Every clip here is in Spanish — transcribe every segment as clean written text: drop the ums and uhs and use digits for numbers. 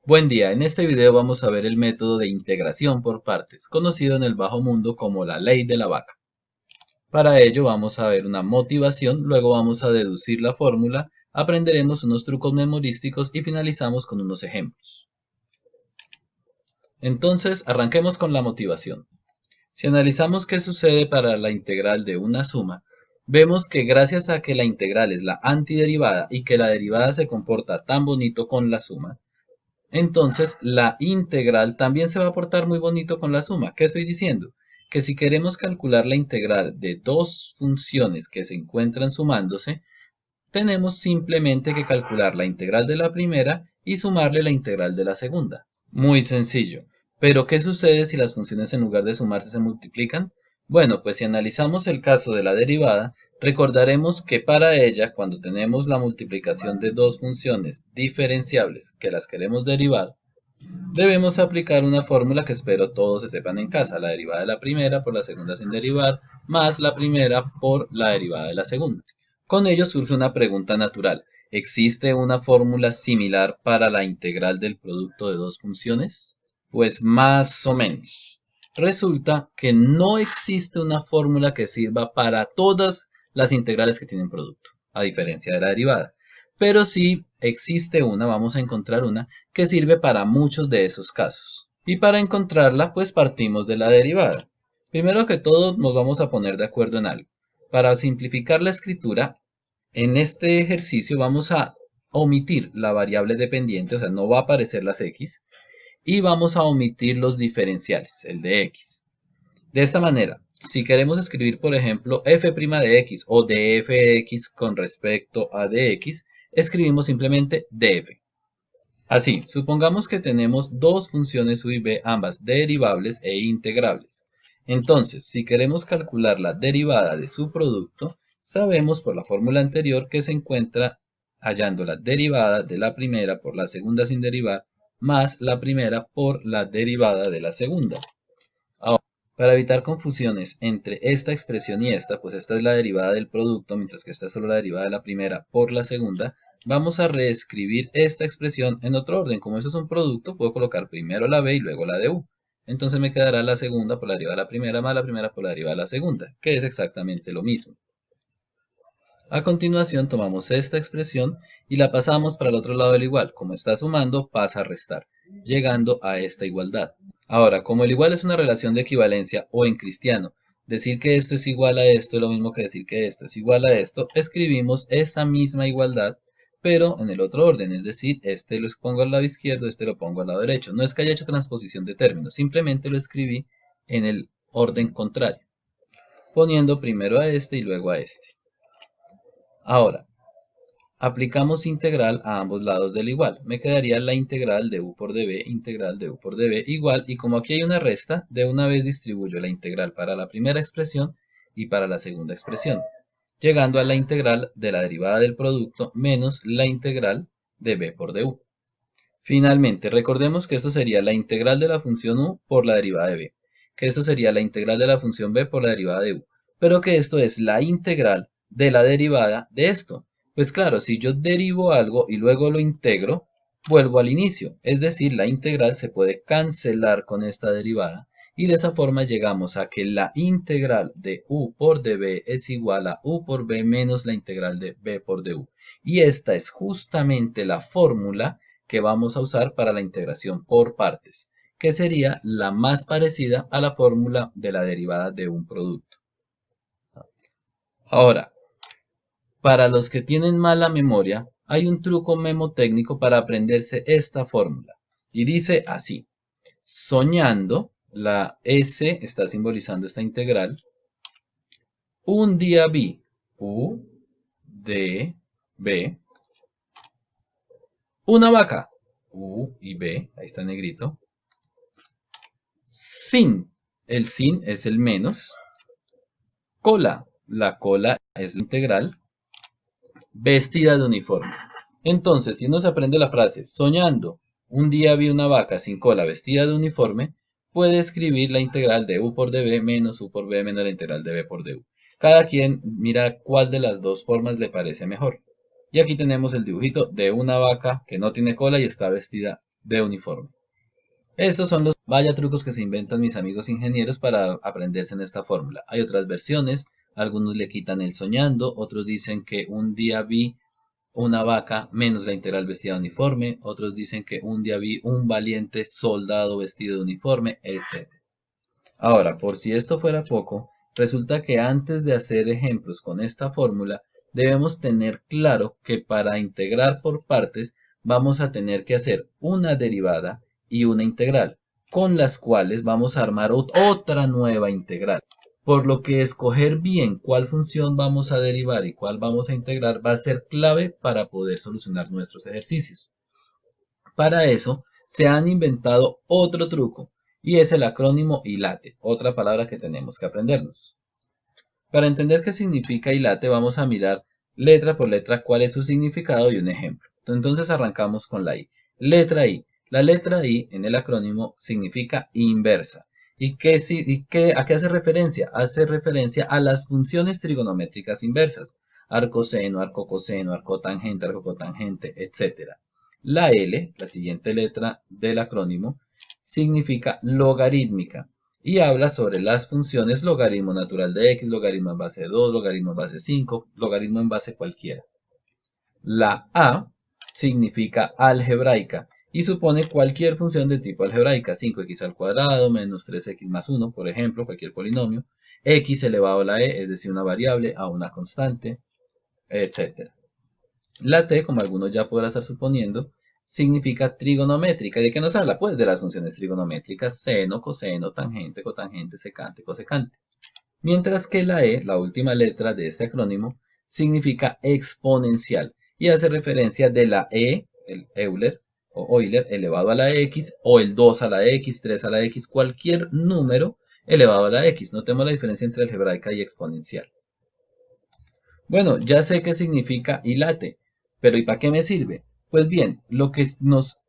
Buen día, en este video vamos a ver el método de integración por partes, conocido en el bajo mundo como la ley de la vaca. Para ello vamos a ver una motivación, luego vamos a deducir la fórmula, aprenderemos unos trucos memorísticos y finalizamos con unos ejemplos. Entonces, arranquemos con la motivación. Si analizamos qué sucede para la integral de una suma, vemos que gracias a que la integral es la antiderivada y que la derivada se comporta tan bonito con la suma, entonces, la integral también se va a portar muy bonito con la suma. ¿Qué estoy diciendo? Que si queremos calcular la integral de dos funciones que se encuentran sumándose, tenemos simplemente que calcular la integral de la primera y sumarle la integral de la segunda. Muy sencillo. Pero, ¿qué sucede si las funciones en lugar de sumarse se multiplican? Bueno, pues si analizamos el caso de la derivada, recordaremos que para ella, cuando tenemos la multiplicación de dos funciones diferenciables que las queremos derivar, debemos aplicar una fórmula que espero todos se sepan en casa, la derivada de la primera por la segunda sin derivar, más la primera por la derivada de la segunda. Con ello surge una pregunta natural. ¿Existe una fórmula similar para la integral del producto de dos funciones? Pues más o menos. Resulta que no existe una fórmula que sirva para todas las integrales que tienen producto, a diferencia de la derivada. Pero sí existe una, vamos a encontrar una, que sirve para muchos de esos casos. Y para encontrarla, pues partimos de la derivada. Primero que todo, nos vamos a poner de acuerdo en algo. Para simplificar la escritura, en este ejercicio vamos a omitir la variable dependiente, o sea, no va a aparecer las x, y vamos a omitir los diferenciales, el de x. De esta manera, si queremos escribir, por ejemplo, f' de x o df de x con respecto a dx, escribimos simplemente df. Así, supongamos que tenemos dos funciones u y b, ambas derivables e integrables. Entonces, si queremos calcular la derivada de su producto, sabemos por la fórmula anterior que se encuentra hallando la derivada de la primera por la segunda sin derivar, más la primera por la derivada de la segunda. Ahora, para evitar confusiones entre esta expresión y esta, pues esta es la derivada del producto, mientras que esta es solo la derivada de la primera por la segunda, vamos a reescribir esta expresión en otro orden. Como esto es un producto, puedo colocar primero la b y luego la de u. Entonces me quedará la segunda por la derivada de la primera más la primera por la derivada de la segunda, que es exactamente lo mismo. A continuación tomamos esta expresión y la pasamos para el otro lado del igual. Como está sumando, pasa a restar, llegando a esta igualdad. Ahora, como el igual es una relación de equivalencia o en cristiano, decir que esto es igual a esto es lo mismo que decir que esto es igual a esto, escribimos esa misma igualdad, pero en el otro orden, es decir, este lo pongo al lado izquierdo, este lo pongo al lado derecho. No es que haya hecho transposición de términos, simplemente lo escribí en el orden contrario, poniendo primero a este y luego a este. Ahora, aplicamos integral a ambos lados del igual. Me quedaría la integral de u por db, integral de u por db igual, y como aquí hay una resta, de una vez distribuyo la integral para la primera expresión y para la segunda expresión, llegando a la integral de la derivada del producto menos la integral de b por du. Finalmente, recordemos que esto sería la integral de la función u por la derivada de b, que esto sería la integral de la función b por la derivada de u, pero que esto es la integral de la derivada de esto. Pues claro, si yo derivo algo y luego lo integro, vuelvo al inicio, es decir, la integral se puede cancelar con esta derivada y de esa forma llegamos a que la integral de u por db es igual a u por b menos la integral de b por du. Y esta es justamente la fórmula que vamos a usar para la integración por partes, que sería la más parecida a la fórmula de la derivada de un producto. Ahora, para los que tienen mala memoria, hay un truco memotécnico para aprenderse esta fórmula. Y dice así: soñando, la S está simbolizando esta integral. Un día vi U, D, B, una vaca, U y B, ahí está en negrito, sin, el sin es el menos, cola, la cola es la integral, vestida de uniforme. Entonces, si uno se aprende la frase, soñando, un día vi una vaca sin cola vestida de uniforme, puede escribir la integral de u por db menos u por b menos la integral de b por du. Cada quien mira cuál de las dos formas le parece mejor. Y aquí tenemos el dibujito de una vaca que no tiene cola y está vestida de uniforme. Estos son los vaya trucos que se inventan mis amigos ingenieros para aprenderse en esta fórmula. Hay otras versiones, algunos le quitan el soñando, otros dicen que un día vi una vaca menos la integral vestida de uniforme, otros dicen que un día vi un valiente soldado vestido de uniforme, etc. Ahora, por si esto fuera poco, resulta que antes de hacer ejemplos con esta fórmula, debemos tener claro que para integrar por partes vamos a tener que hacer una derivada y una integral, con las cuales vamos a armar otra nueva integral. Por lo que escoger bien cuál función vamos a derivar y cuál vamos a integrar va a ser clave para poder solucionar nuestros ejercicios. Para eso se han inventado otro truco y es el acrónimo ILATE, otra palabra que tenemos que aprendernos. Para entender qué significa ILATE vamos a mirar letra por letra cuál es su significado y un ejemplo. Entonces arrancamos con la I. Letra I. La letra I en el acrónimo significa inversa. ¿A qué hace referencia? Hace referencia a las funciones trigonométricas inversas. Arcoseno, arcocoseno, arcotangente, arcocotangente, etc. La L, la siguiente letra del acrónimo, significa logarítmica y habla sobre las funciones logaritmo natural de x, logaritmo en base 2, logaritmo en base 5, logaritmo en base cualquiera. La A significa algebraica y supone cualquier función de tipo algebraica, 5x al cuadrado menos 3x más 1, por ejemplo, cualquier polinomio, x elevado a la e, es decir, una variable, a una constante, etc. La T, como algunos ya podrán estar suponiendo, significa trigonométrica. ¿De qué nos habla? Pues de las funciones trigonométricas seno, coseno, tangente, cotangente, secante, cosecante. Mientras que la E, la última letra de este acrónimo, significa exponencial y hace referencia de la E, el Euler o Euler elevado a la X, o el 2 a la X, 3 a la X, cualquier número elevado a la X. Notemos la diferencia entre algebraica y exponencial. Bueno, ya sé qué significa ILATE, pero ¿y para qué me sirve? Pues bien, lo que nos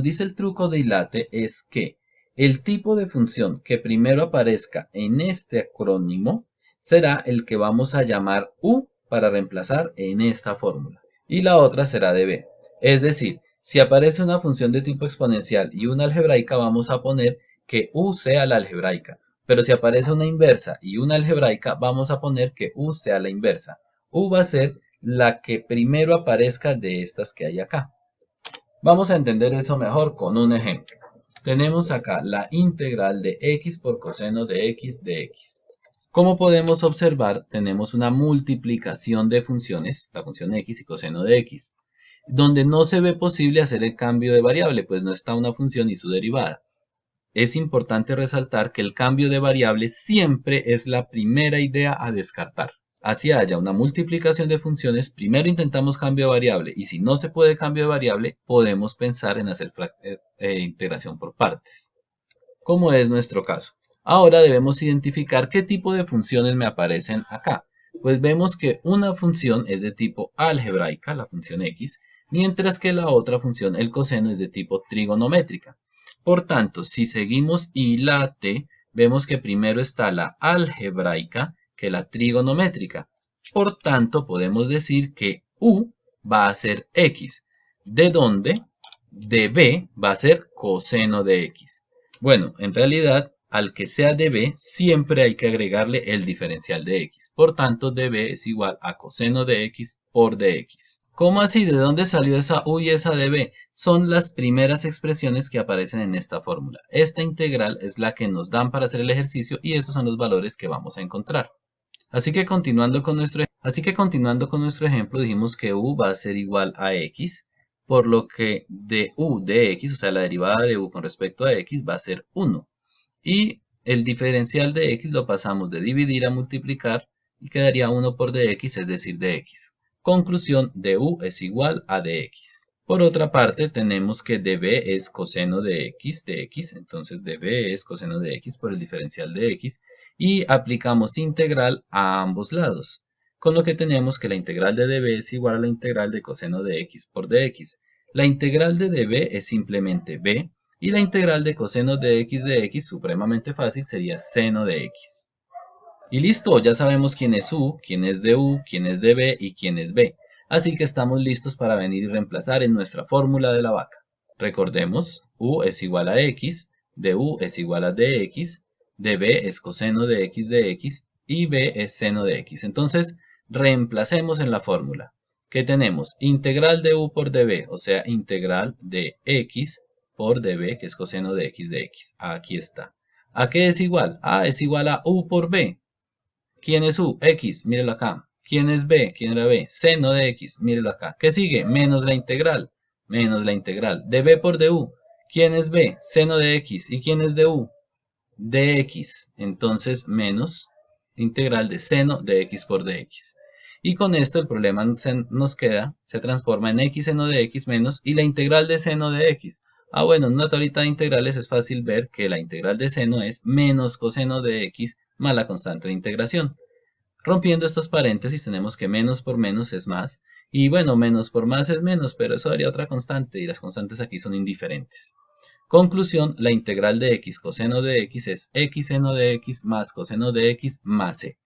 dice el truco de ILATE es que el tipo de función que primero aparezca en este acrónimo será el que vamos a llamar U para reemplazar en esta fórmula. Y la otra será dB. Es decir, si aparece una función de tipo exponencial y una algebraica, vamos a poner que U sea la algebraica. Pero si aparece una inversa y una algebraica, vamos a poner que U sea la inversa. U va a ser la que primero aparezca de estas que hay acá. Vamos a entender eso mejor con un ejemplo. Tenemos acá la integral de x por coseno de x de x. Como podemos observar, tenemos una multiplicación de funciones, la función x y coseno de x, donde no se ve posible hacer el cambio de variable, pues no está una función y su derivada. Es importante resaltar que el cambio de variable siempre es la primera idea a descartar. Así haya una multiplicación de funciones, primero intentamos cambio de variable y si no se puede cambio de variable, podemos pensar en hacer integración por partes, como es nuestro caso. Ahora debemos identificar qué tipo de funciones me aparecen acá. Pues vemos que una función es de tipo algebraica, la función x, mientras que la otra función, el coseno, es de tipo trigonométrica. Por tanto, si seguimos ILATE, vemos que primero está la algebraica que la trigonométrica. Por tanto, podemos decir que U va a ser X, de donde dB va a ser coseno de X. Bueno, en realidad, al que sea dB, siempre hay que agregarle el diferencial de X. Por tanto, dB es igual a coseno de X por dx. ¿Cómo así? ¿De dónde salió esa U y esa dB? Son las primeras expresiones que aparecen en esta fórmula. Esta integral es la que nos dan para hacer el ejercicio y esos son los valores que vamos a encontrar. Así que continuando con nuestro ejemplo, dijimos que U va a ser igual a X, por lo que de U de X, o sea, la derivada de U con respecto a X va a ser 1. Y el diferencial de X lo pasamos de dividir a multiplicar y quedaría 1 por dx, es decir, dx. Conclusión, du es igual a dx. Por otra parte, tenemos que db es coseno de x, entonces db es coseno de x por el diferencial de x, y aplicamos integral a ambos lados, con lo que tenemos que la integral de db es igual a la integral de coseno de x por dx. La integral de db es simplemente b, y la integral de coseno de x, supremamente fácil, sería seno de x. Y listo, ya sabemos quién es u, quién es du, quién es db y quién es b. Así que estamos listos para venir y reemplazar en nuestra fórmula de la vaca. Recordemos, u es igual a x, de u es igual a dx, de b es coseno de x de x y b es seno de x. Entonces, reemplacemos en la fórmula. ¿Qué tenemos? Integral de u por db, o sea, integral de x por db, que es coseno de x de x. Aquí está. ¿A qué es igual? A es igual a u por b. ¿Quién es u? X, mírelo acá. ¿Quién es b? ¿Quién era b? Seno de x, mírelo acá. ¿Qué sigue? Menos la integral. Menos la integral. De b por du. ¿Quién es b? Seno de x. ¿Y quién es du? Dx. Entonces, menos integral de seno de x por dx. Y con esto el problema nos queda, se transforma en x seno de x menos y la integral de seno de x. Ah, bueno, en una tablita de integrales es fácil ver que la integral de seno es menos coseno de x más la constante de integración. Rompiendo estos paréntesis tenemos que menos por menos es más. Y bueno, menos por más es menos, pero eso daría otra constante y las constantes aquí son indiferentes. Conclusión, la integral de x coseno de x es x seno de x más coseno de x más c.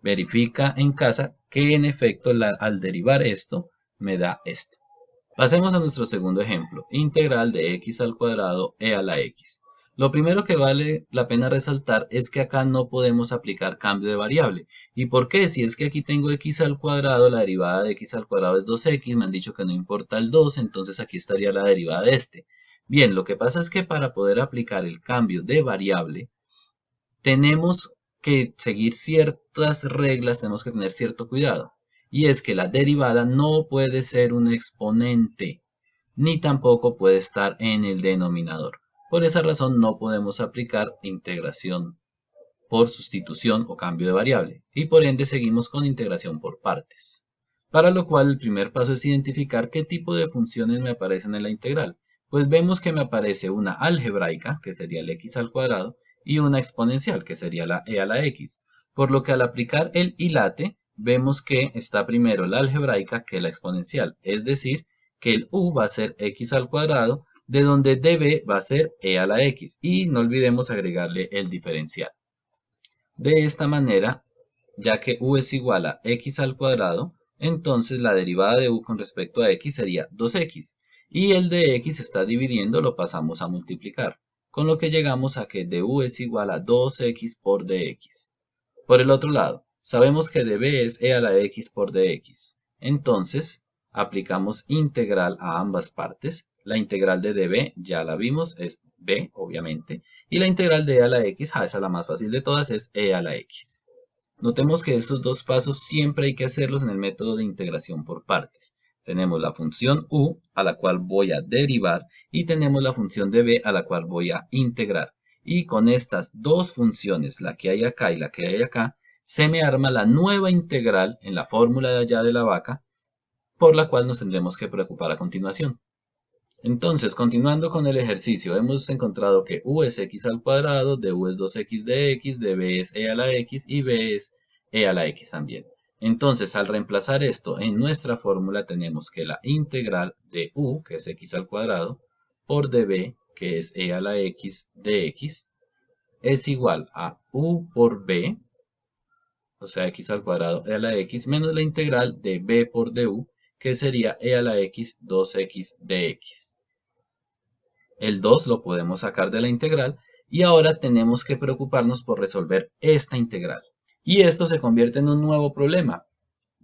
Verifica en casa que en efecto al derivar esto me da esto. Pasemos a nuestro segundo ejemplo, integral de x al cuadrado e a la x. Lo primero que vale la pena resaltar es que acá no podemos aplicar cambio de variable. ¿Y por qué? Si es que aquí tengo x al cuadrado, la derivada de x al cuadrado es 2x, me han dicho que no importa el 2, entonces aquí estaría la derivada de este. Bien, lo que pasa es que para poder aplicar el cambio de variable, tenemos que seguir ciertas reglas, tenemos que tener cierto cuidado. Y es que la derivada no puede ser un exponente, ni tampoco puede estar en el denominador. Por esa razón no podemos aplicar integración por sustitución o cambio de variable, y por ende seguimos con integración por partes. Para lo cual el primer paso es identificar qué tipo de funciones me aparecen en la integral. Pues vemos que me aparece una algebraica, que sería el x al cuadrado, y una exponencial, que sería la e a la x. Por lo que al aplicar el hilate, vemos que está primero la algebraica que la exponencial, es decir, que el u va a ser x al cuadrado, de donde db va a ser e a la x, y no olvidemos agregarle el diferencial. De esta manera, ya que u es igual a x al cuadrado, entonces la derivada de u con respecto a x sería 2x. Y el de x está dividiendo, lo pasamos a multiplicar. Con lo que llegamos a que du es igual a 2x por dx. Por el otro lado, sabemos que db es e a la x por dx. Entonces, aplicamos integral a ambas partes. La integral de db ya la vimos, es b, obviamente. Y la integral de e a la x, esa es la más fácil de todas, es e a la x. Notemos que estos dos pasos siempre hay que hacerlos en el método de integración por partes. Tenemos la función u, a la cual voy a derivar, y tenemos la función de b, a la cual voy a integrar. Y con estas dos funciones, la que hay acá y la que hay acá, se me arma la nueva integral en la fórmula de allá de la vaca, por la cual nos tendremos que preocupar a continuación. Entonces, continuando con el ejercicio, hemos encontrado que u es x al cuadrado, du es 2x de x, db es e a la x y b es e a la x también. Entonces, al reemplazar esto en nuestra fórmula, tenemos que la integral de u, que es x al cuadrado, por db, que es e a la x de x, es igual a u por b, o sea, x al cuadrado e a la x, menos la integral de b por du, que sería e a la x 2x de x. El 2 lo podemos sacar de la integral y ahora tenemos que preocuparnos por resolver esta integral. Y esto se convierte en un nuevo problema,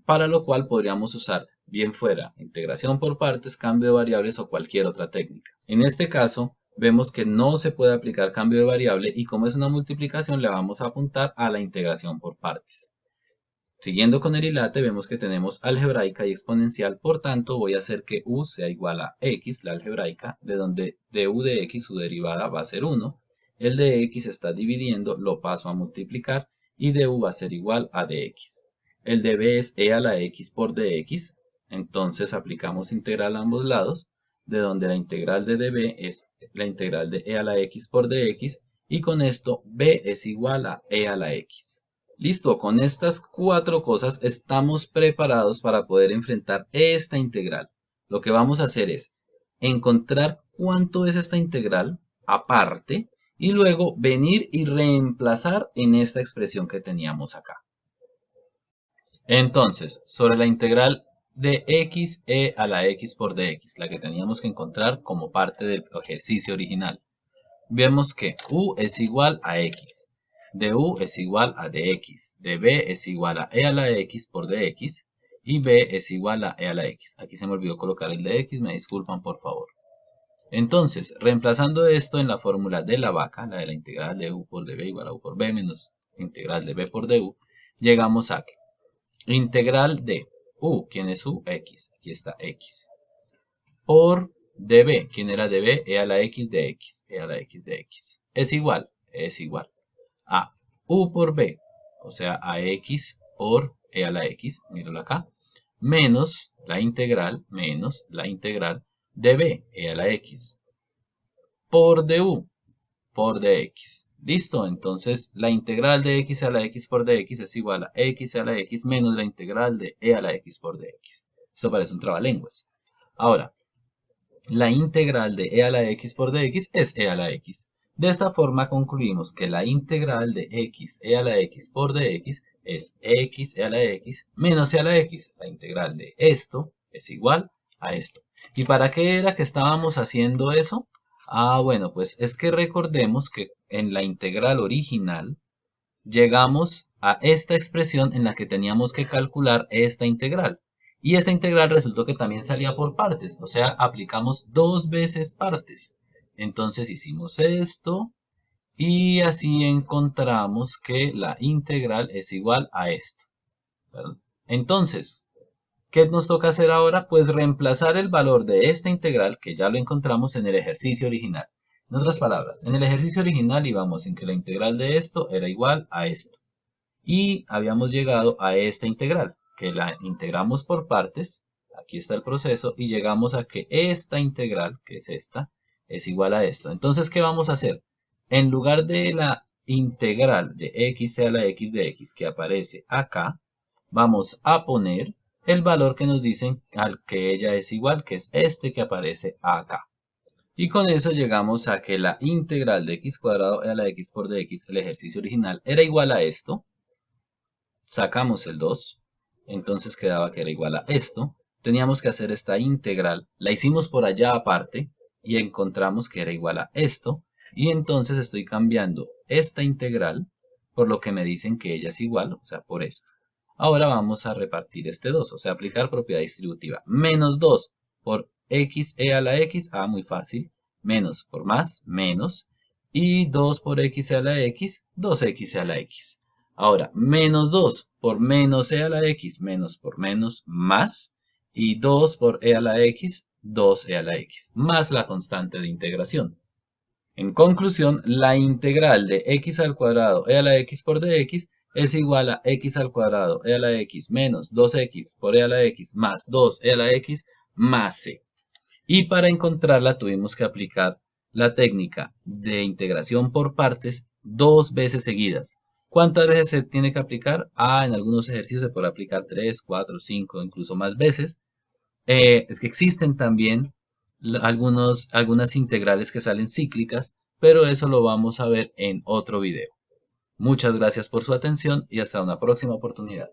para lo cual podríamos usar bien fuera integración por partes, cambio de variables o cualquier otra técnica. En este caso, vemos que no se puede aplicar cambio de variable y como es una multiplicación le vamos a apuntar a la integración por partes. Siguiendo con el hilate, vemos que tenemos algebraica y exponencial, por tanto voy a hacer que u sea igual a x, la algebraica, de donde du de x su derivada va a ser 1, el de x está dividiendo, lo paso a multiplicar, y du va a ser igual a dx. El de b es e a la x por dx, entonces aplicamos integral a ambos lados, de donde la integral de db es la integral de e a la x por dx, y con esto b es igual a e a la x. Listo, con estas cuatro cosas estamos preparados para poder enfrentar esta integral. Lo que vamos a hacer es encontrar cuánto es esta integral aparte y luego venir y reemplazar en esta expresión que teníamos acá. Entonces, sobre la integral de x e a la x por dx, la que teníamos que encontrar como parte del ejercicio original. Vemos que u es igual a x, de u es igual a dx, de b es igual a e a la x por dx, y b es igual a e a la x. Aquí se me olvidó colocar el dx, me disculpan por favor. Entonces, reemplazando esto en la fórmula de la vaca, la de la integral de u por db igual a u por b menos integral de b por du, llegamos a que integral de u, ¿quién es u? X, aquí está x, por db, ¿quién era db? E a la x de x, e a la x de x, es igual a u por b, o sea, a x por e a la x, míralo acá, menos la integral de b, e a la x, por du, por dx. ¿Listo? Entonces, la integral de x a la x por dx es igual a x a la x menos la integral de e a la x por dx. Esto parece un trabalenguas. Ahora, la integral de e a la x por dx es e a la x. De esta forma concluimos que la integral de x e a la x por dx es x e a la x menos e a la x. La integral de esto es igual a esto. ¿Y para qué era que estábamos haciendo eso? Ah, bueno, pues es que recordemos que en la integral original llegamos a esta expresión en la que teníamos que calcular esta integral. Y esta integral resultó que también salía por partes, o sea, aplicamos dos veces partes. Entonces hicimos esto y así encontramos que la integral es igual a esto. ¿Verdad? Entonces, ¿qué nos toca hacer ahora? Pues reemplazar el valor de esta integral, que ya lo encontramos en el ejercicio original. En otras palabras, en el ejercicio original íbamos en que la integral de esto era igual a esto. Y habíamos llegado a esta integral, que la integramos por partes. Aquí está el proceso y llegamos a que esta integral, que es esta, es igual a esto. Entonces, ¿qué vamos a hacer? En lugar de la integral de x a la x de x que aparece acá, vamos a poner el valor que nos dicen al que ella es igual, que es este que aparece acá. Y con eso llegamos a que la integral de x cuadrado a la x por dx, el ejercicio original, era igual a esto. Sacamos el 2, entonces quedaba que era igual a esto. Teníamos que hacer esta integral, la hicimos por allá aparte y encontramos que era igual a esto. Y entonces estoy cambiando esta integral por lo que me dicen que ella es igual, o sea, por esto. Ahora vamos a repartir este 2, o sea, aplicar propiedad distributiva. Menos 2 por x e a la x, muy fácil. Menos por más, menos. Y 2 por x e a la x, 2x e a la x. Ahora, menos 2 por menos e a la x, menos por menos, más. Y 2 por e a la x, 2e a la x, más la constante de integración. En conclusión, la integral de x al cuadrado e a la x por dx es igual a x al cuadrado e a la x menos 2x por e a la x más 2e a la x más c. Y para encontrarla tuvimos que aplicar la técnica de integración por partes dos veces seguidas. ¿Cuántas veces se tiene que aplicar? En algunos ejercicios se puede aplicar 3, 4, 5, incluso más veces. Es que existen también algunas integrales que salen cíclicas, pero eso lo vamos a ver en otro video. Muchas gracias por su atención y hasta una próxima oportunidad.